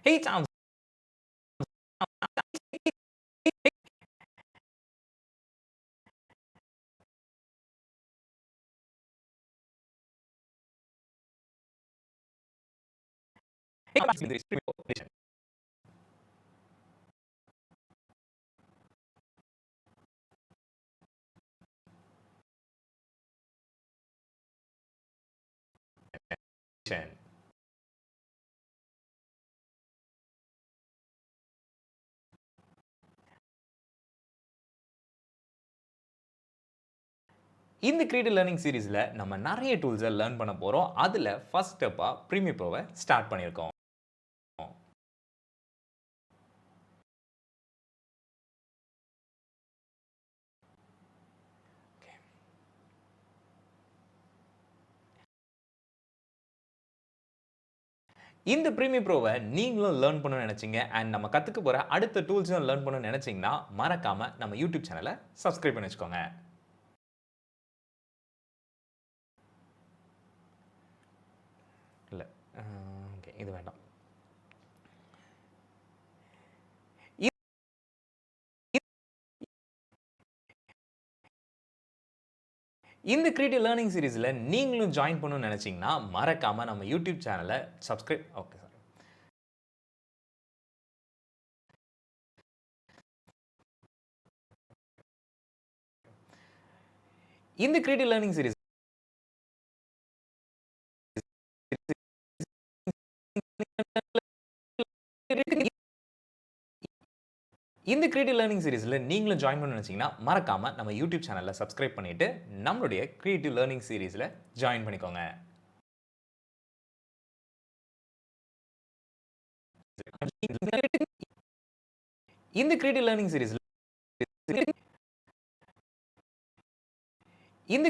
Hey, Tom. Hey, edition. இந்த creative learning சீரிஸ்ல நம்ம நிறைய டூல்ஸை லேர்ன் பண்ண போறோம். அதுல ஃபர்ஸ்ட் ஸ்டெப்பா ப்ரீமியர் ப்ரோவை ஸ்டார்ட் பண்ணியிருக்கோம். இந்த ப்ரீமியர் ப்ரோவை நீங்களும் லேர்ன் பண்ணணும்னு நினைச்சீங்க அண்ட் நம்ம கத்துக்க போற அடுத்த டூல்ஸும் லேர்ன் பண்ணணும்னு நினைச்சீங்கன்னா மறக்காம நம்ம யூடியூப் சேனலை சப்ஸ்கிரைப் பண்ணி வச்சுக்கோங்க. இல்ல ஓகே, இது வேண்டாம். இந்த கிரியேட்டிவ் லேர்னிங் சீரிஸ்ல நீங்களும் ஜாயின் பண்ணணும்னு நினைச்சீங்கன்னா மறக்காம நம்ம யூடியூப் சேனலை சப்ஸ்கிரைப் ஓகே சார். இந்த கிரியேட்டிவ் லேர்னிங் சீரிஸ் இந்த கிரியேட்டிவ் லேர்னிங் சீரிஸ்ல நீங்களும் ஜாயின் பண்ண நினைச்சீங்கன்னா மறக்காம நம்ம யூடியூப் சேனலை சப்ஸ்கிரைப் பண்ணிட்டு நம்மளுடைய கிரியேட்டிவ் லேர்னிங் சீரிஸ்ல ஜாயின் பண்ணிக்கோங்க. இந்த கிரியேட்டிவ் லேர்னிங் சீரிஸ்ல இந்த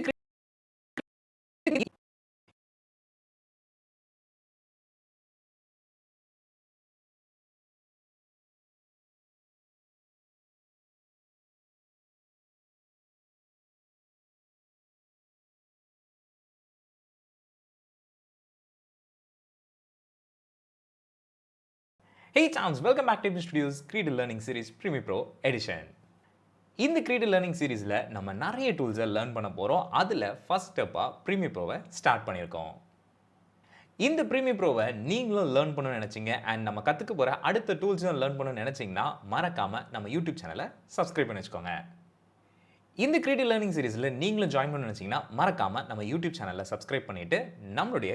Hey Chams, welcome back to Ibn Studios Creative Learning Series Premiere Pro Edition. இந்த கிரியேட்டிவ் லேர்னிங் சீரிஸ்ல நம்ம நிறைய டூல்ஸை லேர்ன் பண்ண போறோம். அதுல ஃபர்ஸ்ட் ஸ்டெப்பா ப்ரீமியர் ப்ரோவை ஸ்டார்ட் பண்ணியிருக்கோம். இந்த ப்ரீமியர் ப்ரோவை நீங்களும் லேர்ன் பண்ணணும்னு நினைச்சீங்க அண்ட் நம்ம கத்துக்க போற அடுத்த டூல்ஸும் லேர்ன் பண்ணணும்னு நினைச்சீங்கன்னா மறக்காம நம்ம யூடியூப் சேனலை சப்ஸ்கிரைப் பண்ணி வச்சுக்கோங்க. இந்த கிரியேட்டிவ் லேர்னிங் சீரிஸ்ல நீங்களும் ஜாயின் பண்ணணும்னு நினைச்சீங்கன்னா மறக்காம நம்ம யூடியூப் சேனலை சப்ஸ்கிரைப் பண்ணிட்டு நம்மளுடைய